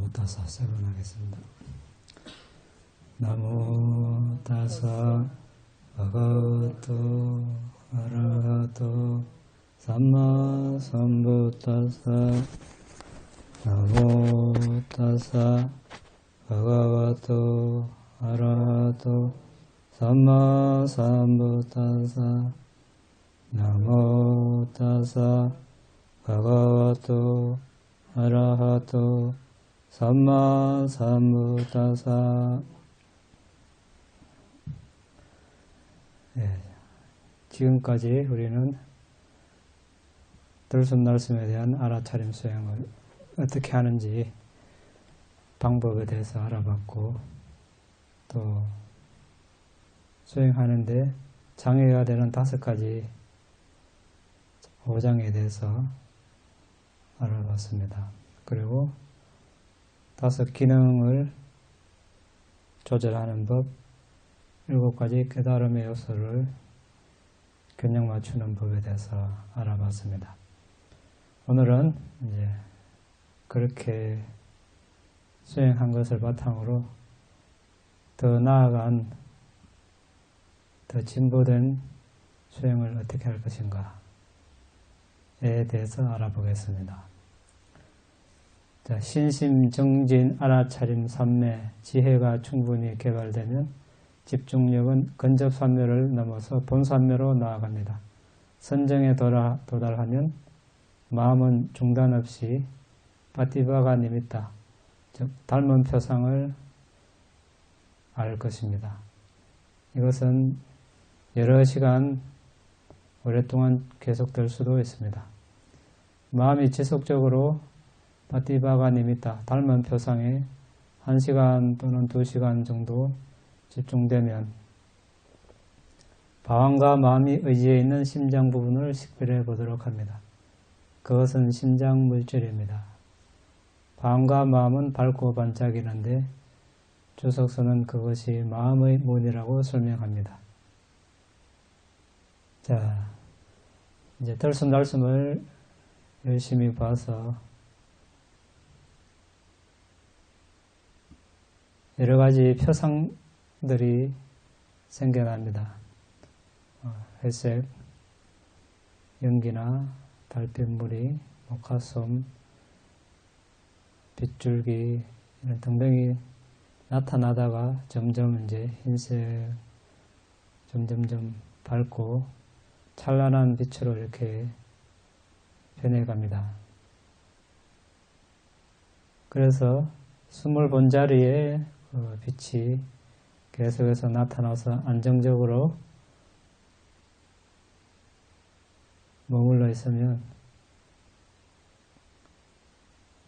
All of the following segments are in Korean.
나무 따사 세 번 하겠습니다. 나무 따사 바가와토 아라하토 삼마 삼부따사 나무 따사 바가와토 아라하토 삼마 삼부따사 나무 따사 바가와토 아라하토 삼마 삼부따사. 지금까지 우리는 들숨날숨에 대한 알아차림 수행을 어떻게 하는지 방법에 대해서 알아봤고, 또 수행하는데 장애가 되는 5가지 오장에 대해서 알아봤습니다. 그리고 5 기능을 조절하는 법, 7가지 깨달음의 요소를 균형 맞추는 법에 대해서 알아봤습니다. 오늘은 이제 그렇게 수행한 것을 바탕으로 더 나아간, 더 진보된 수행을 어떻게 할 것인가에 대해서 알아보겠습니다. 자, 신심, 정진, 알아차림, 삼매, 지혜가 충분히 개발되면 집중력은 근접삼매를 넘어서 본삼매로 나아갑니다. 선정에 도달하면 마음은 중단 없이 파티바가 니미tta, 즉 닮은 표상을 알 것입니다. 이것은 여러 시간 오랫동안 계속될 수도 있습니다. 마음이 지속적으로 파티바가 니미tta, 닮은 표상에 1시간 또는 2시간 정도 집중되면 방황과 마음이 의지해 있는 심장 부분을 식별해 보도록 합니다. 그것은 심장 물질입니다. 방황과 마음은 밝고 반짝이는데 주석서는 그것이 마음의 문이라고 설명합니다. 자, 이제 들숨날숨을 열심히 봐서 여러 가지 표상들이 생겨납니다. 회색, 연기나 달빛무늬, 목화솜, 빗줄기 이런 등등이 나타나다가 점점 이제 흰색, 점점점 밝고 찬란한 빛으로 이렇게 변해갑니다. 그래서 숨을 본 자리에 빛이 계속해서 나타나서 안정적으로 머물러 있으면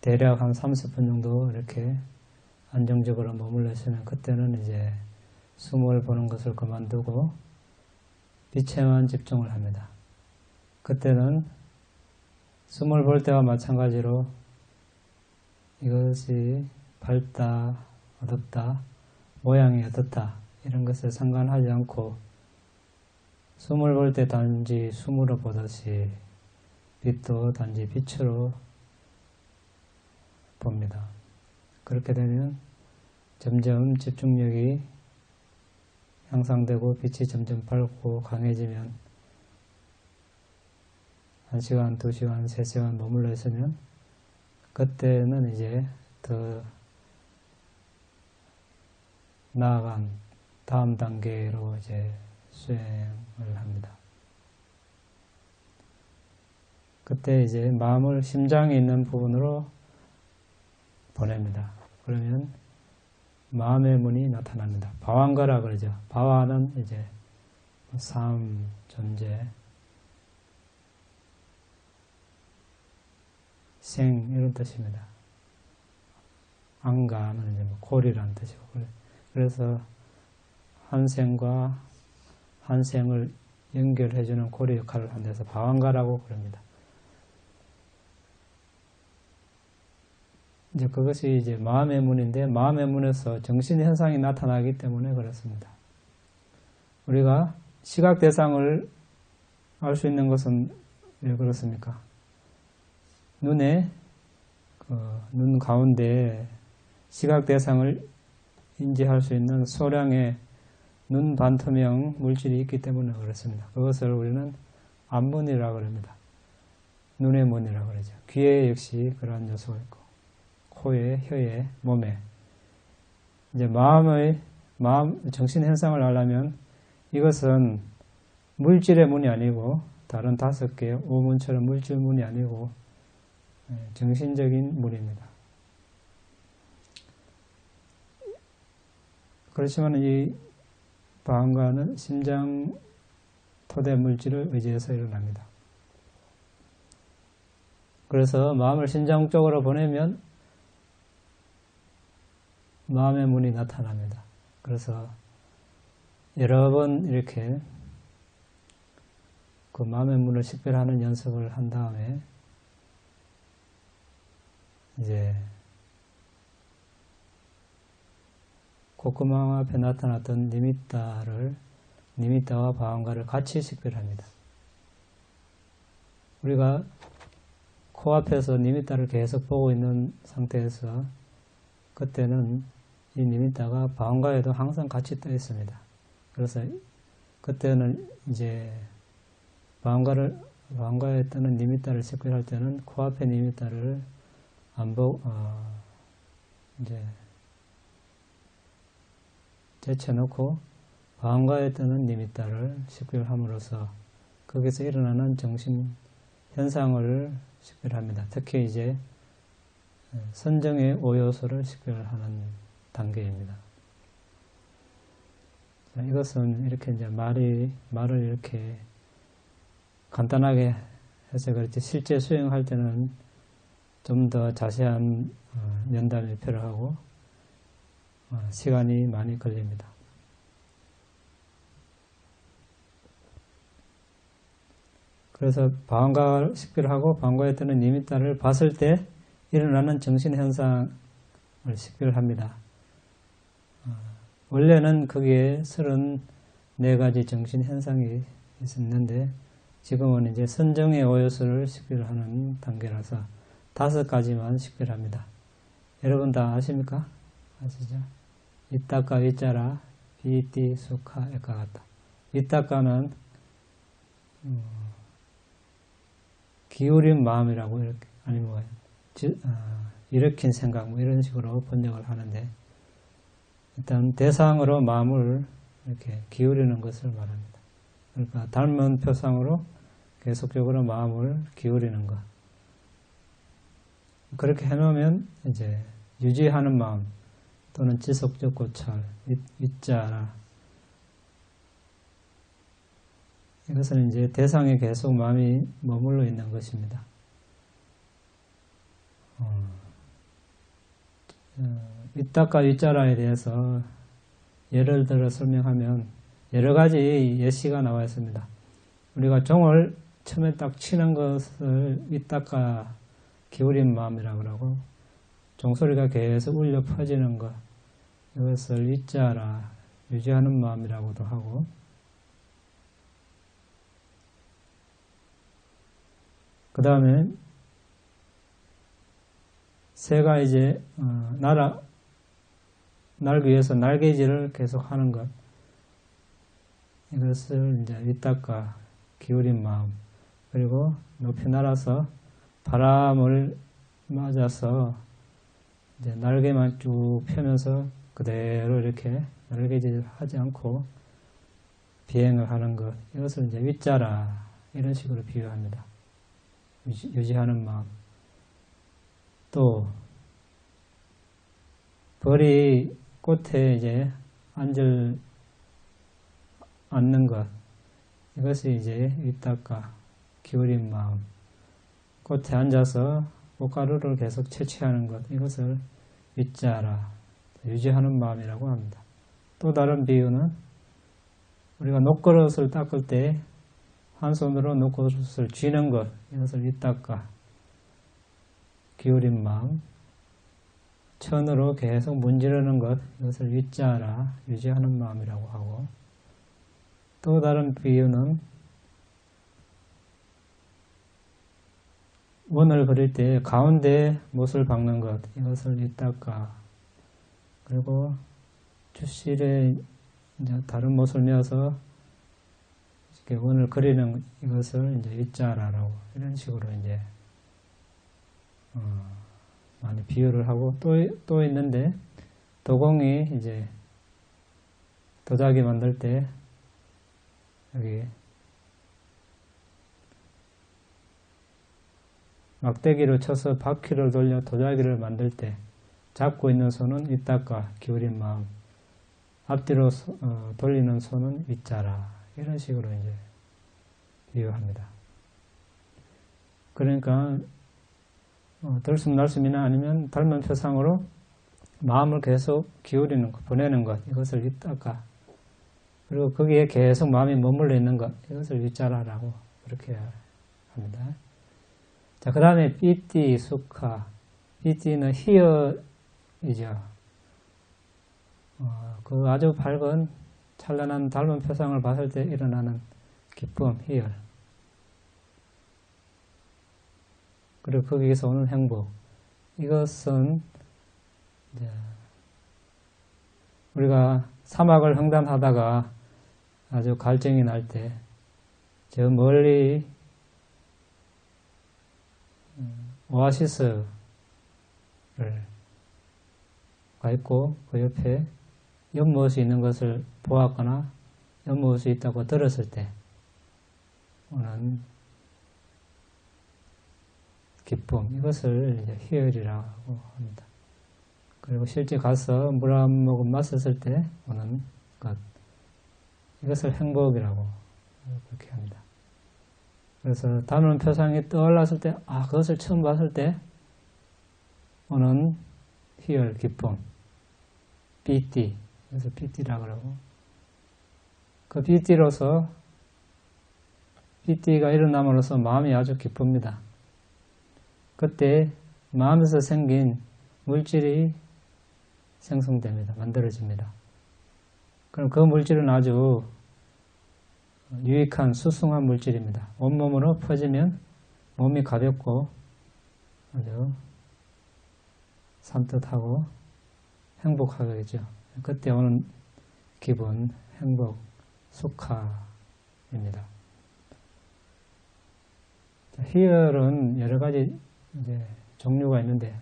대략 한 30분 정도 이렇게 안정적으로 머물러 있으면 그때는 이제 숨을 보는 것을 그만두고 빛에만 집중을 합니다. 그때는 숨을 볼 때와 마찬가지로 이것이 밝다, 어둡다, 모양이 어떻다 이런 것을 상관하지 않고 숨을 볼 때 단지 숨으로 보듯이 빛도 단지 빛으로 봅니다. 그렇게 되면 점점 집중력이 향상되고 빛이 점점 밝고 강해지면 1시간, 2시간, 3시간 머물러 있으면 그때는 이제 더 나아간 다음 단계로 이제 수행을 합니다. 그때 이제 마음을 심장이 있는 부분으로 보냅니다. 그러면 마음의 문이 나타납니다. 바완가라 그러죠. 바와는 이제 삶, 존재, 생 이런 뜻입니다. 안가는 이제 골이라는 뜻이고, 그래서 한 생과 한 생을 연결해주는 고리 역할을 한 데서 바완가라고 그럽니다. 이제 그것이 이제 마음의 문인데, 마음의 문에서 정신 현상이 나타나기 때문에 그렇습니다. 우리가 시각 대상을 알 수 있는 것은 왜 그렇습니까? 눈에 눈 가운데 시각 대상을 인지할 수 있는 소량의 눈 반투명 물질이 있기 때문에 그렇습니다. 그것을 우리는 안문이라고 합니다. 눈의 문이라고 그러죠. 귀에 역시 그러한 요소가 있고, 코에, 혀에, 몸에. 이제 정신 현상을 하려면 이것은 물질의 문이 아니고, 다른 5개의 오문처럼 물질 문이 아니고, 정신적인 문입니다. 그렇지만 이 방광은 심장 토대 물질을 의지해서 일어납니다. 그래서 마음을 심장 쪽으로 보내면 마음의 문이 나타납니다. 그래서 여러 번 이렇게 그 마음의 문을 식별하는 연습을 한 다음에 이제 콧구멍 앞에 나타났던 니미tta와 방광을 같이 식별합니다. 우리가 코앞에서 니미tta를 계속 보고 있는 상태에서 그때는 이 니미tta가 방광에도 항상 같이 떠 있습니다. 그래서 그때는 이제 방광에 뜨는 니미tta를 식별할 때는 코앞의 니미tta를 안 보고 이제 제쳐놓고 방광에 뜨는 니미tta를 식별함으로써 거기서 일어나는 정신 현상을 식별합니다. 특히 이제 선정의 5요소를 식별하는 단계입니다. 자, 이것은 이렇게 이제 말을 이렇게 간단하게 해서 그렇지 실제 수행할 때는 좀 더 자세한 면담이 필요하고 시간이 많이 걸립니다. 그래서 방광을 식별하고 방광에 뜨는 니미tta를 봤을 때 일어나는 정신현상을 식별합니다. 원래는 거기에 34가지 정신현상이 있었는데 지금은 이제 선정의 5요소를 식별하는 단계라서 5가지만 식별합니다. 여러분 다 아십니까? 아시죠? 위따까, 위짜라, 비띠, 수카, 에까가타. 위따까는 기울인 마음이라고 이렇게 아니면 일으킨 생각 뭐 이런 식으로 번역을 하는데 일단 대상으로 마음을 이렇게 기울이는 것을 말합니다. 그러니까 닮은 표상으로 계속적으로 마음을 기울이는 것. 그렇게 해놓으면 이제 유지하는 마음 또는 지속적 고찰, 위짜라 이것은 이제 대상에 계속 마음이 머물러 있는 것입니다. 위따까 위짜라에 대해서 예를 들어 설명하면 여러 가지 예시가 나와 있습니다. 우리가 종을 처음에 딱 치는 것을 위따까 기울인 마음이라고 하고 종소리가 계속 울려 퍼지는 것 이것을 위짜라 유지하는 마음이라고도 하고 그 다음에 새가 이제 날기 위해서 날개질을 계속 하는 것 이것을 이제 위따까 기울인 마음 그리고 높이 날아서 바람을 맞아서 이제 날개만 쭉 펴면서 그대로 이렇게 날개질 하지 않고 비행을 하는 것 이것을 이제 위짜라 이런 식으로 비유합니다. 유지하는 마음. 또 벌이 꽃에 이제 앉는 것 이것이 이제 위따까 기울인 마음. 꽃에 앉아서 꽃가루를 계속 채취하는 것 이것을 위짜라 유지하는 마음이라고 합니다. 또 다른 비유는 우리가 녹그릇을 닦을 때 한 손으로 녹그릇을 쥐는 것 이것을 위따까 기울인 마음 천으로 계속 문지르는 것 이것을 위짜라 유지하는 마음이라고 하고 또 다른 비유는 원을 그릴 때 가운데 못을 박는 것 이것을 위따까 그리고 주실에 이제 다른 못을 메어서 이렇게 원을 그리는 이것을 이제 위자라라고 이런 식으로 이제 많이 비유를 하고 또 있는데 도공이 이제 도자기 만들 때 여기 막대기로 쳐서 바퀴를 돌려 도자기를 만들 때 잡고 있는 손은 윗다가 기울인 마음, 앞뒤로 돌리는 손은 윗자라 이런 식으로 이제 비유합니다. 그러니까 들숨날숨이나 아니면 닮은 표상으로 마음을 계속 기울이는 것, 보내는 것 이것을 윗다가, 그리고 거기에 계속 마음이 머물러 있는 것 이것을 윗자라라고 그렇게 합니다. 자, 그 다음에 삐띠, 수카. 삐띠는 희열이죠. 그 아주 밝은 찬란한 닮은 표상을 봤을 때 일어나는 기쁨, 희열. 그리고 거기에서 오는 행복. 이것은 이제 우리가 사막을 횡단하다가 아주 갈증이 날 때 저 멀리 오아시스를 가 있고 그 옆에 연못이 있는 것을 보았거나 연못이 있다고 들었을 때 오는 기쁨, 이것을 이제 희열이라고 합니다. 그리고 실제 가서 물 한 모금 마셨을 때 오는 것, 이것을 행복이라고 그렇게 합니다. 그래서 닮은 표상이 떠올랐을 때, 그것을 처음 봤을 때 오는 희열, 기쁨, 삐띠, 그래서 삐띠라고 그러고, 그 삐띠로서 삐띠가 일어남으로써 마음이 아주 기쁩니다. 그때 마음에서 생긴 물질이 생성됩니다. 만들어집니다. 그럼 그 물질은 아주 유익한 수승한 물질입니다. 온몸으로 퍼지면 몸이 가볍고 아주 산뜻하고 행복하겠죠. 그때 오는 기분, 행복, 수카입니다. 희열은 여러 가지 이제 종류가 있는데,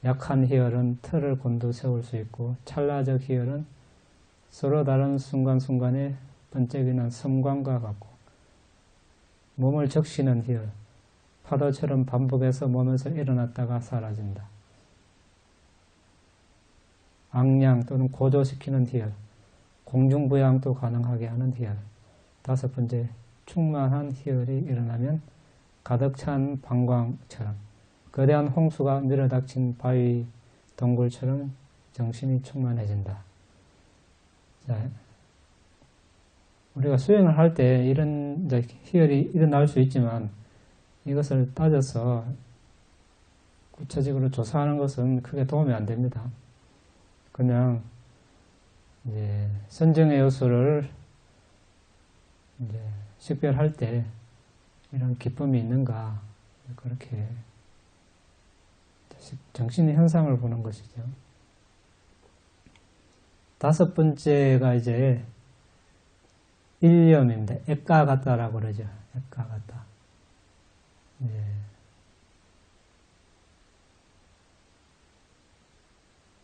약한 희열은 틀을 곤두세울 수 있고, 찰나적 희열은 서로 다른 순간순간에 번쩍이는 섬광과 같고, 몸을 적시는 희열, 파도처럼 반복해서 몸에서 일어났다가 사라진다. 앙양 또는 고조시키는 희열, 공중부양도 가능하게 하는 희열. 다섯 번째, 충만한 희열이 일어나면 가득 찬 방광처럼, 거대한 홍수가 밀어닥친 바위 동굴처럼 정신이 충만해진다. 자, 우리가 수행을 할 때 이런 희열이 일어날 수 있지만, 이것을 따져서 구체적으로 조사하는 것은 크게 도움이 안 됩니다. 그냥 이제 선정의 요소를 이제 식별할 때 이런 기쁨이 있는가, 그렇게 정신의 현상을 보는 것이죠. 다섯 번째가 이제 일념입니다. 액가 같다라고 그러죠. 액가 같다.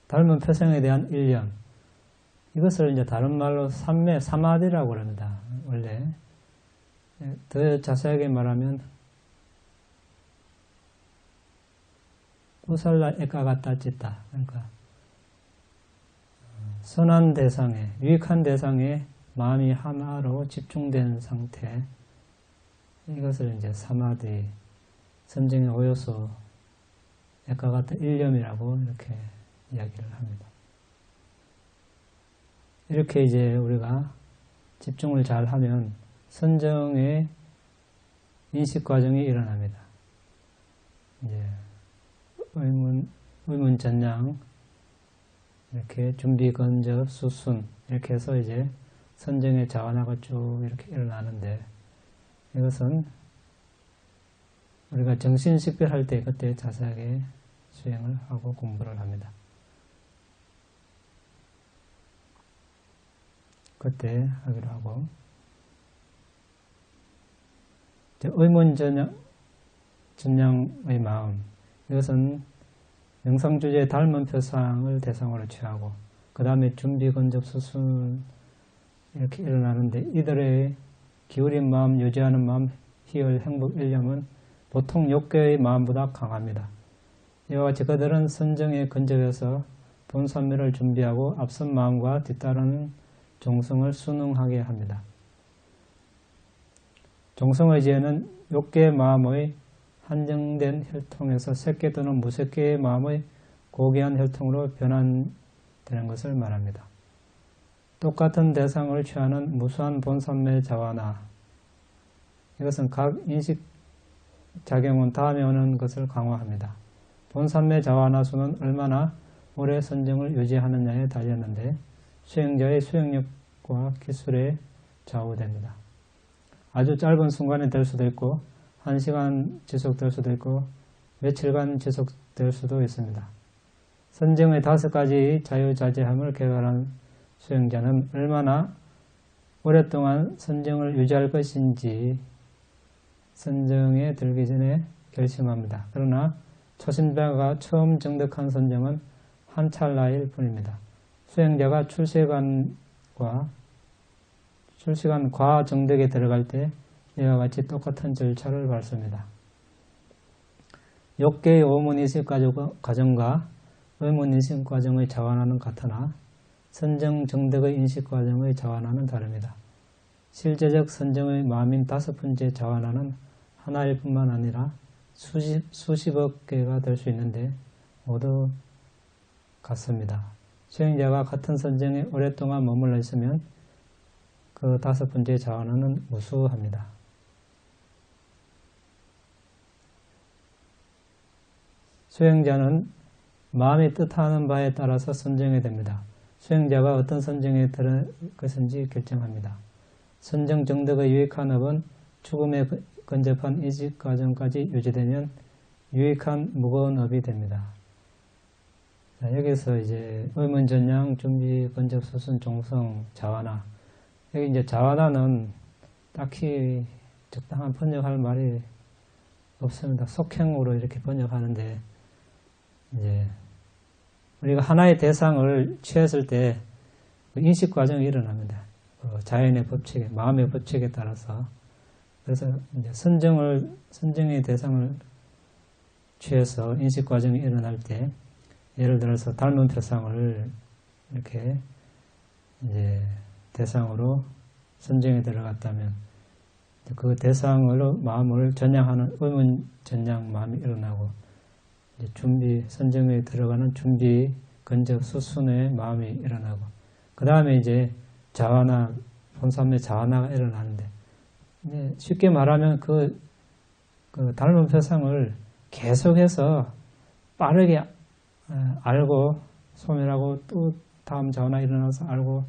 닮은 표정에 대한 일념. 이것을 이제 다른 말로 삼매, 사마디라고 그럽니다. 원래. 더 자세하게 말하면, 꾸살라 액가 같다 찢다. 그러니까, 선한 대상에, 유익한 대상에 마음이 하나로 집중된 상태. 이것을 이제 사마디, 선정의 5요소, 액가 같은 일념이라고 이렇게 이야기를 합니다. 이렇게 이제 우리가 집중을 잘 하면 선정의 인식 과정이 일어납니다. 이제 의문전량, 이렇게 준비, 건접, 수순, 이렇게 해서 이제 선정의 자원화가 쭉 이렇게 일어나는데, 이것은 우리가 정신식별할 때 그때 자세하게 수행을 하고 공부를 합니다. 그때 하기로 하고, 의문전향의 마음, 이것은 명상주제의 닮은 표상을 대상으로 취하고, 그 다음에 준비, 근접, 수순 이렇게 일어나는데, 이들의 기울인 마음, 유지하는 마음, 희열, 행복, 일념은 보통 욕계의 마음보다 강합니다. 이와 같이 그들은 선정에 근접해서 본산매를 준비하고 앞선 마음과 뒤따르는 종성을 순응하게 합니다. 종성의지에는 욕계의 마음의 한정된 혈통에서 색계 또는 무색계의 마음의 고귀한 혈통으로 변환되는 것을 말합니다. 똑같은 대상을 취하는 무수한 본산매 자화나, 이것은 각 인식작용은 다음에 오는 것을 강화합니다. 본산매 자화나 수는 얼마나 오래 선정을 유지하느냐에 달렸는데 수행자의 수행력과 기술에 좌우됩니다. 아주 짧은 순간에 될 수도 있고 1시간 지속될 수도 있고 며칠간 지속될 수도 있습니다. 선정의 5가지 자유자재함을 개발한 수행자는 얼마나 오랫동안 선정을 유지할 것인지 선정에 들기 전에 결심합니다. 그러나 초신자가 처음 정득한 선정은 한 찰나일 뿐입니다. 수행자가 출시간 과정득에 들어갈 때 이와 같이 똑같은 절차를 밟습니다. 욕계의 오문인식 과정과 의문인식 과정의 자완화는 같으나 선정 정득의 인식 과정의 자완화는 다릅니다. 실제적 선정의 마음인 5번째 자완화는 하나일 뿐만 아니라 수십억 개가 될 수 있는데 모두 같습니다. 수행자가 같은 선정에 오랫동안 머물러 있으면 그 5번째 자완화는 무수합니다. 수행자는 마음이 뜻하는 바에 따라서 선정이 됩니다. 수행자가 어떤 선정에 들을 것인지 결정합니다. 선정 정득의 유익한 업은 죽음에 근접한 인식 과정까지 유지되면 유익한 무거운 업이 됩니다. 자, 여기서 이제 의문전향, 준비, 근접, 수순, 종성, 자완화. 여기 이제 자완화는 딱히 적당한 번역할 말이 없습니다. 속행으로 이렇게 번역하는데, 이제 우리가 하나의 대상을 취했을 때 인식 과정이 일어납니다. 자연의 법칙에, 마음의 법칙에 따라서. 그래서 이제 선정의 대상을 취해서 인식 과정이 일어날 때, 예를 들어서 닮은 표상을 이렇게 이제 대상으로 선정에 들어갔다면 그 대상으로 마음을 전향하는 의문 전향 마음이 일어나고, 이제 준비, 선정에 들어가는 준비, 근접, 수순의 마음이 일어나고, 그 다음에 이제 자완화, 본산의 자완화가 일어나는데, 이제 쉽게 말하면 그 닮은 표상을 계속해서 빠르게 알고 소멸하고 또 다음 자완화 일어나서 알고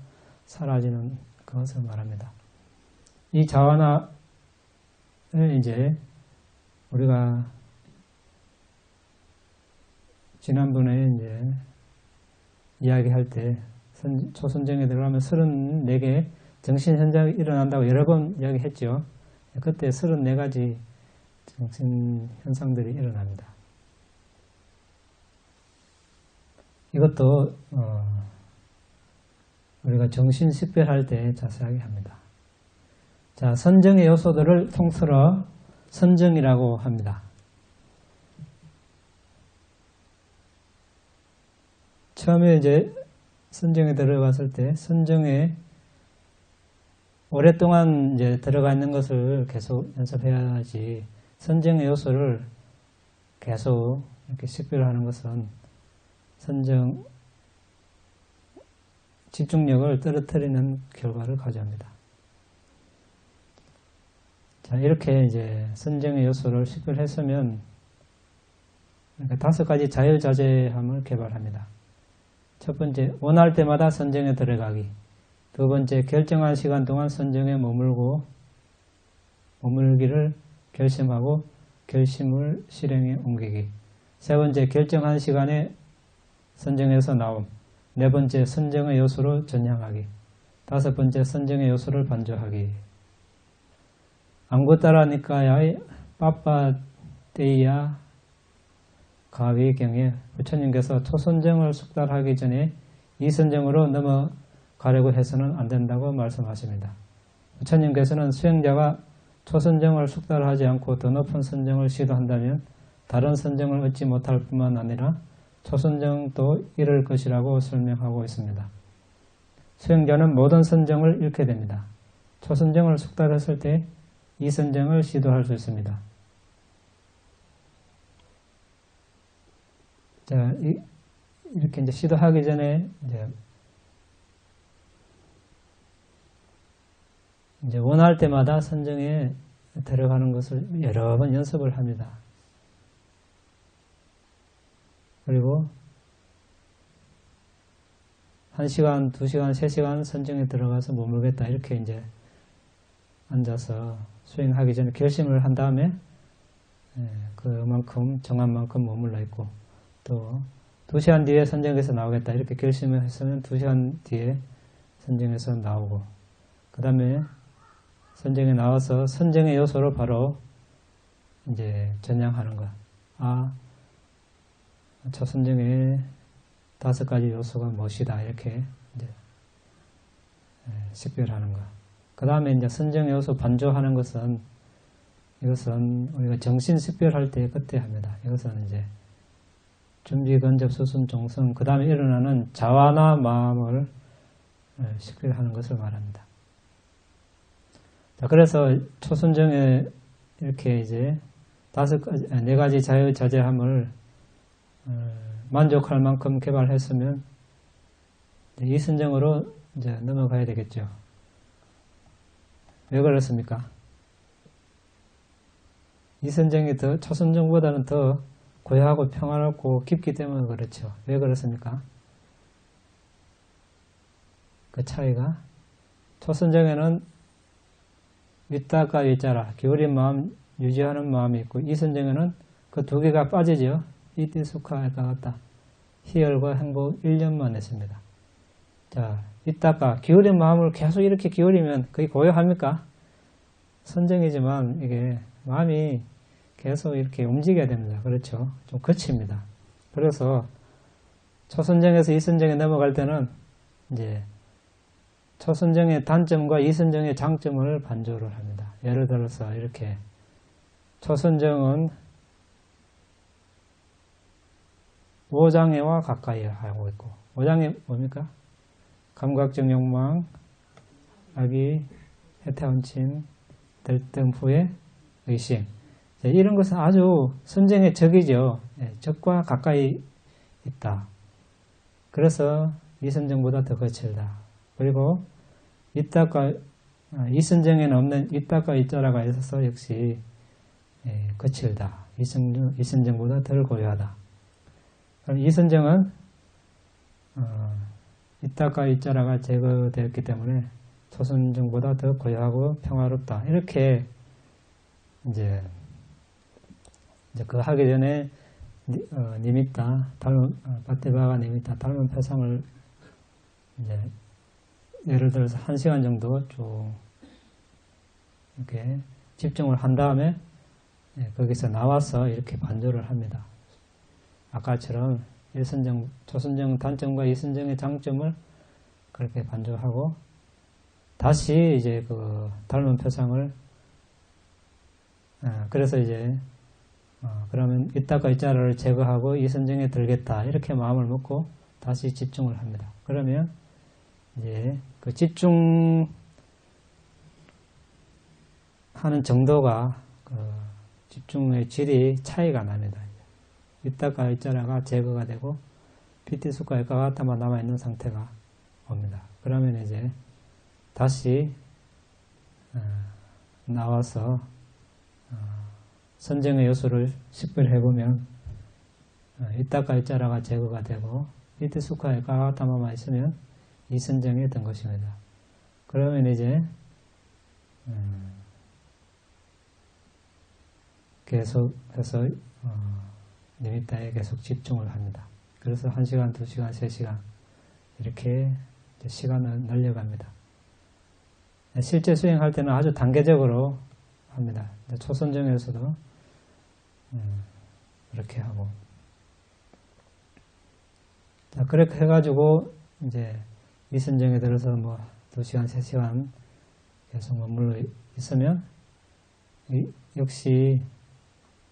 사라지는 그것을 말합니다. 이 자완화를 이제 우리가 지난번에 이제 이야기할 때 초선정에 들어가면 34개 정신현상이 일어난다고 여러 번 이야기했죠. 그때 34가지 정신현상들이 일어납니다. 이것도 우리가 정신식별할 때 자세하게 합니다. 자, 선정의 요소들을 통틀어 선정이라고 합니다. 처음에 이제 선정에 들어갔을 때 선정에 오랫동안 이제 들어가 있는 것을 계속 연습해야지, 선정의 요소를 계속 이렇게 식별하는 것은 선정 집중력을 떨어뜨리는 결과를 가져옵니다. 자, 이렇게 이제 선정의 요소를 식별했으면 그러니까 5가지 자유자재함을 개발합니다. 첫 번째, 원할 때마다 선정에 들어가기. 두 번째, 결정한 시간 동안 선정에 머물기를 결심하고 결심을 실행에 옮기기. 세 번째, 결정한 시간에 선정에서 나옴. 네 번째, 선정의 요소로 전향하기. 다섯 번째, 선정의 요소를 반조하기. 안구따라니까야 빠빠떼이야 가위경에 부처님께서 초선정을 숙달하기 전에 이선정으로 넘어가려고 해서는 안 된다고 말씀하십니다. 부처님께서는 수행자가 초선정을 숙달하지 않고 더 높은 선정을 시도한다면 다른 선정을 얻지 못할 뿐만 아니라 초선정도 잃을 것이라고 설명하고 있습니다. 수행자는 모든 선정을 잃게 됩니다. 초선정을 숙달했을 때 이선정을 시도할 수 있습니다. 자, 이렇게 이제 시도하기 전에 이제 원할 때마다 선정에 들어가는 것을 여러 번 연습을 합니다. 그리고 1시간, 2시간, 3시간 선정에 들어가서 머물겠다. 이렇게 이제 앉아서 수행하기 전에 결심을 한 다음에 그만큼 정한 만큼 머물러 있고 또 2시간 뒤에 선정에서 나오겠다. 이렇게 결심을 했으면 2시간 뒤에 선정에서 나오고 그 다음에 선정에 나와서 선정의 요소로 바로 이제 전향하는 것. 초선정의 5가지 요소가 무엇이다. 이렇게 이제 식별하는 것. 그 다음에 이제 선정 요소 반조하는 것은 이것은 우리가 정신 식별할 때 그때 합니다. 이것은 이제 준비, 근접, 수순, 종성, 그 다음에 일어나는 자화나 마음을 식별하는 것을 말합니다. 자, 그래서 초선정에 이렇게 이제 4가지 자유자재함을 만족할 만큼 개발했으면 이선정으로 이제 넘어가야 되겠죠. 왜 그렇습니까? 이선정이 초선정보다는 더 고요하고 평화롭고 깊기 때문에 그렇죠. 왜 그렇습니까? 그 차이가 초선정에는 윗다가 윗자라 기울인 마음 유지하는 마음이 있고 이선정에는 그 두 개가 빠지죠. 이띠 수카에가 같다. 희열과 행복 1년만 했습니다. 자, 윗다가 기울인 마음을 계속 이렇게 기울이면 그게 고요합니까? 선정이지만 이게 마음이 계속 이렇게 움직여야 됩니다. 그렇죠? 좀 거칩니다. 그래서 초선정에서 이선정에 넘어갈 때는 이제 초선정의 단점과 이선정의 장점을 반조를 합니다. 예를 들어서 이렇게 초선정은 오장애와 가까이 하고 있고 오장애 뭡니까? 감각적 욕망, 악의, 해태원침, 들뜸 후에 의심 이런 것은 아주 선정의 적이죠. 적과 가까이 있다. 그래서 이선정보다 더 거칠다. 그리고 이선정에는 없는 이따가 이자라가 있어서 역시 거칠다. 이선정보다 덜 고요하다. 그럼 이선정은 이따가 이자라가 제거되었기 때문에 초선정보다 더 고요하고 평화롭다. 이렇게 이제 그 하기 전에 니미타, 바테바가 니미타, 닮은 표상을 이제 예를 들어서 1시간 정도 쭉 이렇게 집중을 한 다음에 거기서 나와서 이렇게 반조를 합니다. 아까처럼 초선정 단점과 이선정의 장점을 그렇게 반조하고 다시 이제 그 닮은 표상을 그래서 이제 그러면 이따가 이자를 제거하고 이선정에 들겠다 이렇게 마음을 먹고 다시 집중을 합니다. 그러면 이제 그 집중하는 정도가 그 집중의 질이 차이가 납니다. 이따가 이자라가 제거가 되고 피티수가 에카가타만 남아있는 상태가 옵니다. 그러면 이제 다시 나와서 선정의 요소를 식별해보면 이따가 이자라가 제거가 되고 피티수가 에카가타만 있으면 이선정에 든 것입니다. 그러면 이제 계속해서 니미타에 계속 집중을 합니다. 그래서 1시간, 2시간, 3시간 이렇게 시간을 날려갑니다. 실제 수행할 때는 아주 단계적으로 합니다. 초선정에서도 그렇게 하고. 자, 그렇게 해가지고 이제 이선정에 들어서 뭐 2시간, 3시간 계속 머물러 있으면 역시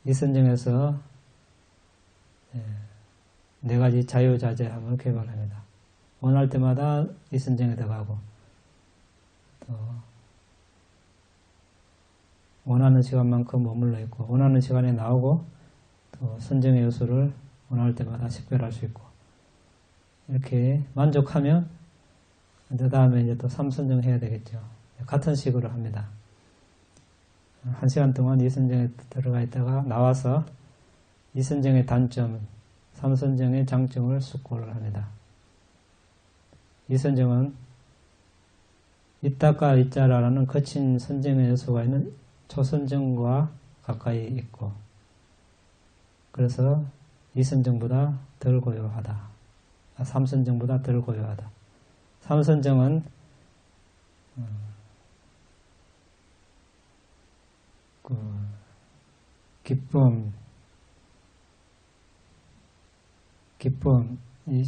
이선정에서 4가지 자유자재함을 개발합니다. 원할 때마다 이선정에 들어가고 또 원하는 시간만큼 머물러 있고 원하는 시간에 나오고 또 선정의 요소를 원할 때마다 식별할 수 있고 이렇게 만족하면 그 다음에 이제 또 3선정 해야 되겠죠. 같은 식으로 합니다. 1시간 동안 이선정에 들어가 있다가 나와서 이선정의 단점, 3선정의 장점을 숙고를 합니다. 이선정은 이따가 이자라는 거친 선정의 요소가 있는 초선정과 가까이 있고 그래서 이선정보다 덜 고요하다. 3선정보다 덜 고요하다. 3선정은 기쁨이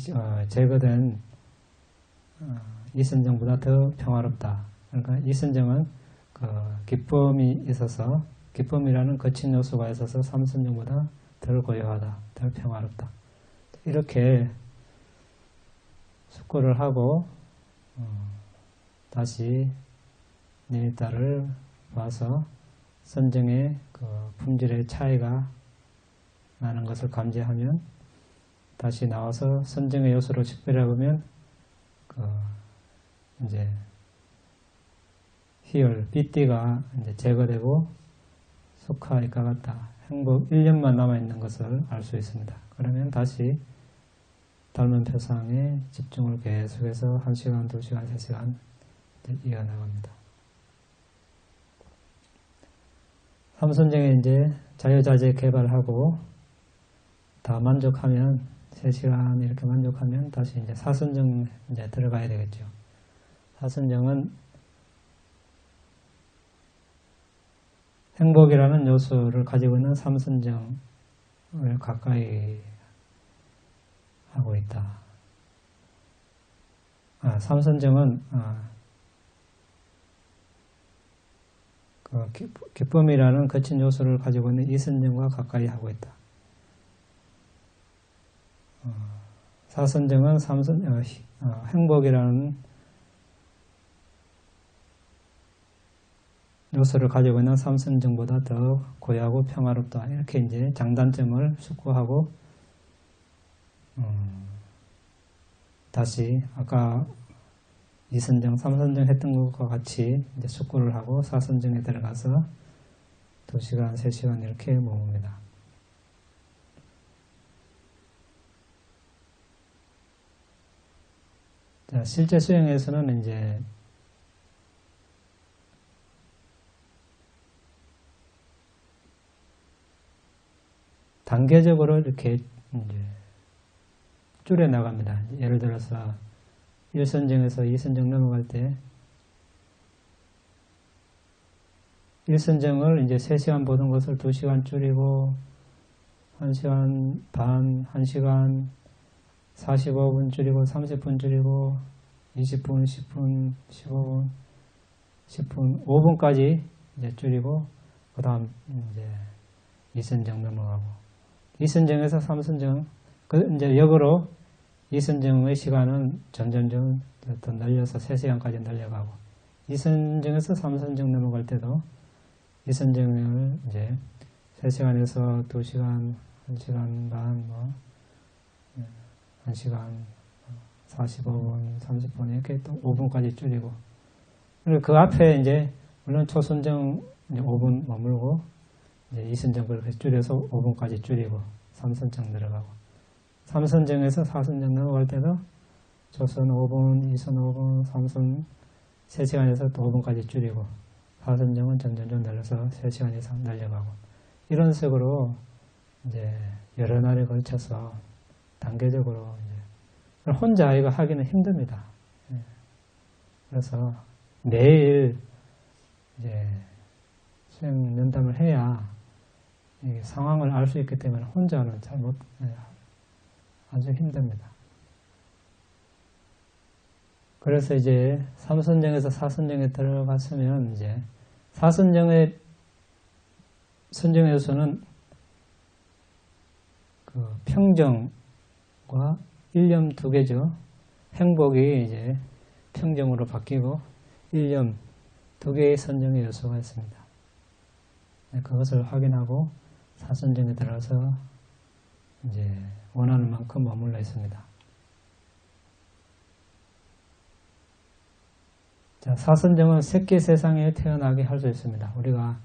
제거된 이선정보다 더 평화롭다. 그러니까 이선정은 기쁨이 있어서 기쁨이라는 거친 요소가 있어서 3선정보다 덜 고요하다, 덜 평화롭다. 이렇게 숙고를 하고 다시 내일따를 봐서 선정의 품질의 차이가 나는 것을 감지하면 다시 나와서 선정의 요소를 식별해 보면 이제 희열, 삐띠가 이제 제거되고 속하 이가 같다. 행복 1년만 남아있는 것을 알 수 있습니다. 그러면 다시 닮은 표상에 집중을 계속해서 1시간, 2시간, 3시간 이어나갑니다. 3선정에 이제 자유자재 개발하고 다 만족하면 3시간 이렇게 만족하면 다시 이제 4선정 이제 들어가야 되겠죠. 4선정은 행복이라는 요소를 가지고 있는 3선정을 가까이 하고 있다. 3선정은 기쁨이라는 거친 요소를 가지고 있는 2선정과 가까이 하고 있다. 4선정은 행복이라는 요소를 가지고 있는 3선정보다 더 고요하고 평화롭다. 이렇게 이제 장단점을 숙고하고 다시 아까 2선정, 3선정 했던 것과 같이 이제 숙고를 하고 4선정에 들어가서 2시간, 3시간 이렇게 모읍니다. 자, 실제 수행에서는 이제 단계적으로 이렇게 이제 줄여 나갑니다. 예를 들어서 1선정에서 2선정 넘어갈 때 1선정을 이제 3시간 보던 것을 2시간 줄이고 1시간 반, 1시간 45분 줄이고 30분 줄이고 20분, 10분, 15분, 10분, 5분까지 이제 줄이고 그 다음 이제 2선정 넘어가고 2선정에서 3선정 이제 역으로 2선정의 시간은 점점점 더 늘려서 3시간까지 늘려가고 2선정에서 3선정 넘어갈 때도 2선정을 이제 3시간에서 2시간, 1시간 반, 1시간 45분, 30분 이렇게 또 5분까지 줄이고 그리고 그 앞에 이제 물론 초선정 이제 5분 머물고 이제 2선정 그렇게 줄여서 5분까지 줄이고 3선정 들어가고 3선정에서 4선정 넘어갈 때도 초선 5분, 2선 5분, 3선 3시간에서 또 5분까지 줄이고 4선정은 점점점 늘려서 3시간 이상 늘려가고 이런 식으로 이제 여러 날에 걸쳐서 단계적으로 이제 혼자 이거 하기는 힘듭니다. 그래서 매일 이제 수행 면담을 해야 이 상황을 알 수 있기 때문에 혼자는 잘 못, 아주 힘듭니다. 그래서 이제 삼선정에서 사선정에 들어갔으면 이제 사선정의 선정에서는 그 평정과 일념 두 개죠. 행복이 이제 평정으로 바뀌고 일념 두 개의 선정의 요소가 있습니다. 그것을 확인하고 사선정에 들어서 이제 원하는 만큼 머물러 있습니다. 자, 사선정은 새끼 세상에 태어나게 할 수 있습니다. 우리가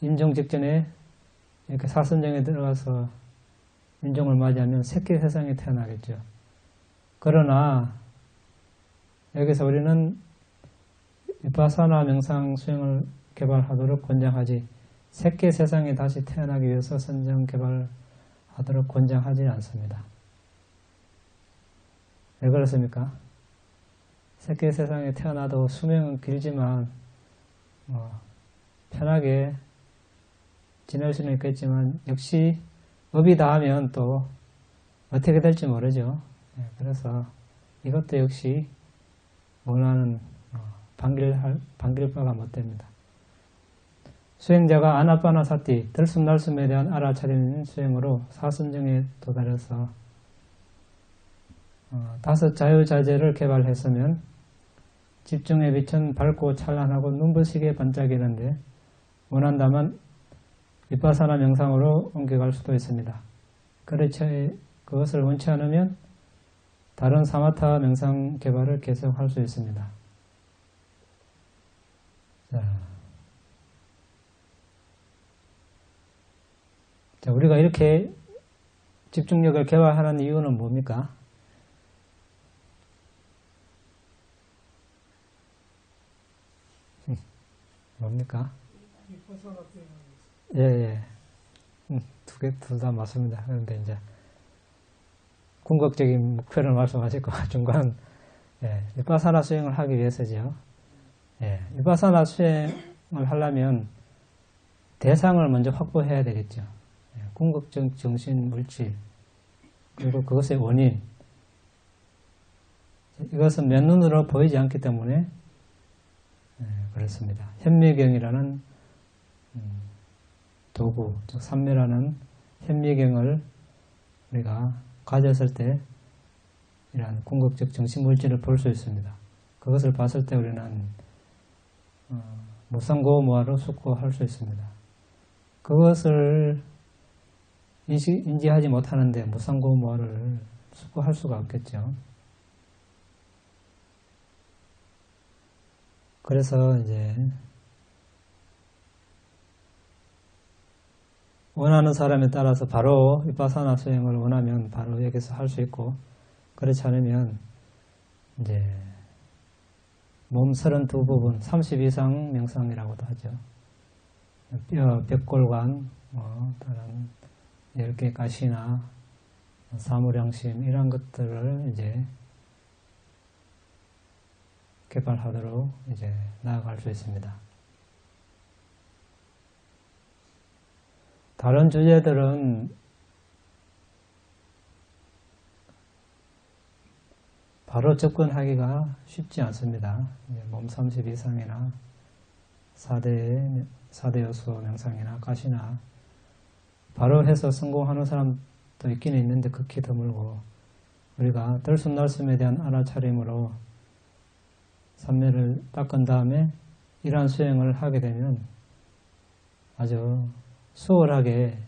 임종 직전에 이렇게 사선정에 들어가서 임종을 맞이하면 새끼 세상에 태어나겠죠. 그러나 여기서 우리는 비파사나 명상 수행을 개발하도록 권장하지 새끼 세상에 다시 태어나기 위해서 선정 개발하도록 권장하지 않습니다. 왜 그렇습니까? 새끼 세상에 태어나도 수명은 길지만 편하게 지낼 수는 있겠지만 역시 업이 닿으면 또 어떻게 될지 모르죠. 그래서 이것도 역시 원하는 반길바가 못 됩니다. 수행자가 아나파나사티, 들숨날숨에 대한 알아차리는 수행으로 사선정에 도달해서 다섯 자유자재를 개발했으면 집중의 빛은 밝고 찬란하고 눈부시게 반짝이는데 원한다면 비파사나 명상으로 옮겨갈 수도 있습니다. 그렇지 그것을 원치 않으면 다른 사마타 명상 개발을 계속할 수 있습니다. 자, 우리가 이렇게 집중력을 개발하는 이유는 뭡니까? 뭡니까? 예. 둘 다 맞습니다. 그런데 이제 궁극적인 목표를 말씀하시고 중간 비파사나 수행을 하기 위해서죠. 비파사나 수행을 하려면 대상을 먼저 확보해야 되겠죠. 궁극적 정신 물질 그리고 그것의 원인 이것은 맨눈으로 보이지 않기 때문에 그렇습니다. 현미경이라는 도구, 즉 삼매라는 현미경을 우리가 가졌을 때 이러한 궁극적 정신물질을 볼 수 있습니다. 그것을 봤을 때 우리는 무상고무화로 숙고할 수 있습니다. 그것을 인지하지 못하는데 무상고무화를 숙고할 수가 없겠죠. 그래서 이제 원하는 사람에 따라서 바로 비파사나 수행을 원하면 바로 여기서 할 수 있고 그렇지 않으면 이제 몸 32부분 30 이상 명상이라고도 하죠. 뼈, 벽골관, 다른 10개 가시나 사무량심 이런 것들을 이제 개발하도록 이제 나아갈 수 있습니다. 다른 주제들은 바로 접근하기가 쉽지 않습니다. 몸 30 이상이나 4대 요소 명상이나 가시나 바로 해서 성공하는 사람도 있기는 있는데 극히 드물고 우리가 들숨날숨에 대한 알아차림으로 삼매를 닦은 다음에 이러한 수행을 하게 되면 아주 수월하게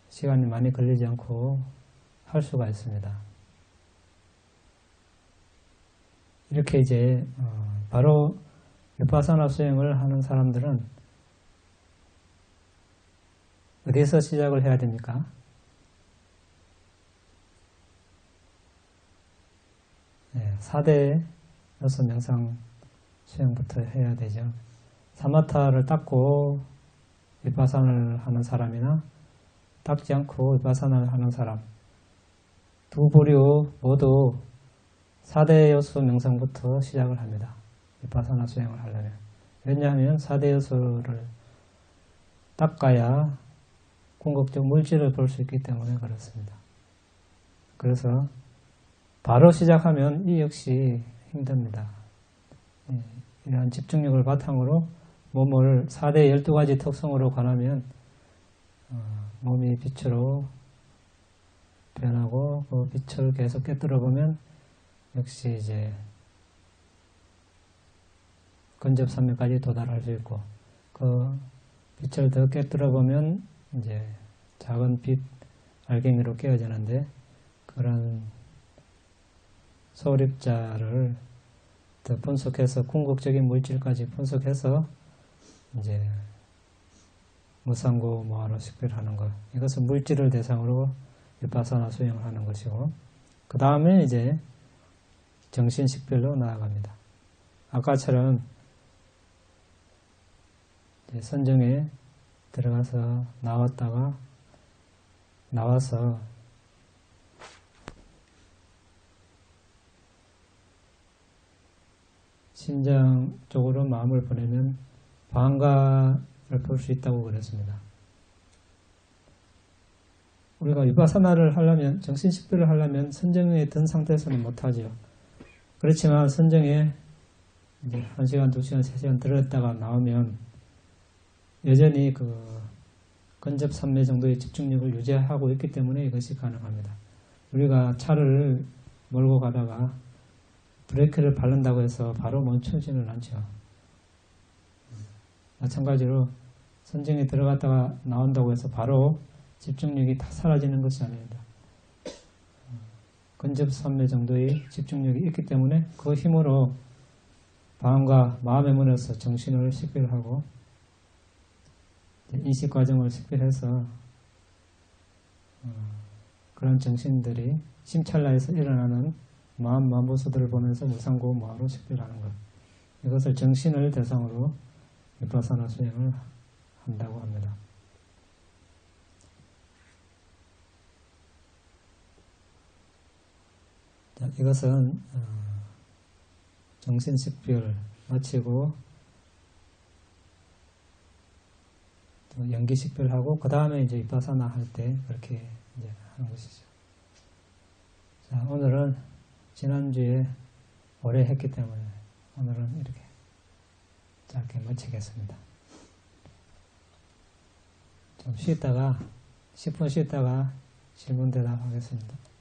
시간이 많이 걸리지 않고 할 수가 있습니다. 이렇게 이제 바로 비파사나 수행을 하는 사람들은 어디서 시작을 해야 됩니까? 네, 4대 요소 명상 수행부터 해야 되죠. 사마타를 닦고 비파사나를 하는 사람이나 닦지 않고 비파사나를 하는 사람 두 부류 모두 4대 요소 명상부터 시작을 합니다. 비파사나 수행을 하려면. 왜냐하면 4대 요소를 닦아야 궁극적 물질을 볼 수 있기 때문에 그렇습니다. 그래서 바로 시작하면 이 역시 힘듭니다. 이러한 집중력을 바탕으로 몸을 4대 12가지 특성으로 관하면 몸이 빛으로 변하고 그 빛을 계속 깨뜨려 보면 역시 이제 근접산면까지 도달할 수 있고 그 빛을 더 깨뜨려 보면 이제 작은 빛 알갱이로 깨어지는데 그런 소립자를 더 분석해서 궁극적인 물질까지 분석해서 이제 무상고 무아로 식별하는 것. 이것은 물질을 대상으로 비파사나 수행을 하는 것이고 그 다음에 이제 정신 식별로 나아갑니다. 아까처럼 이제 선정에 들어가서 나왔다가 나와서 심장 쪽으로 마음을 보내면 방가를 볼 수 있다고 그랬습니다. 우리가 위파사나를 하려면 정신식별을 하려면 선정에 든 상태에서는 못하죠. 그렇지만 선정에 이제 1시간, 2시간, 3시간 들었다가 나오면 여전히 그 근접산매 정도의 집중력을 유지하고 있기 때문에 이것이 가능합니다. 우리가 차를 몰고 가다가 브레이크를 밟는다고 해서 바로 멈추지는 않죠. 마찬가지로 선정에 들어갔다가 나온다고 해서 바로 집중력이 다 사라지는 것이 아닙니다. 근접산매 정도의 집중력이 있기 때문에 그 힘으로 마음과 마음의 문에서 정신을 식별하고 인식 과정을 식별해서 그런 정신들이 심찰나에서 일어나는 마음 만보수들을 보면서 무상고 무아로 식별하는 것. 이것을 정신을 대상으로 비파사나 수행을 한다고 합니다. 자, 이것은 정신식별 마치고 또 연기식별하고 그 다음에 이제 비파사나 할 때 그렇게 이제 하는 것이죠. 자, 오늘은 지난주에 오래 했기 때문에 오늘은 이렇게 짧게 마치겠습니다. 좀 쉬다가 10분 쉬다가 질문 대답하겠습니다.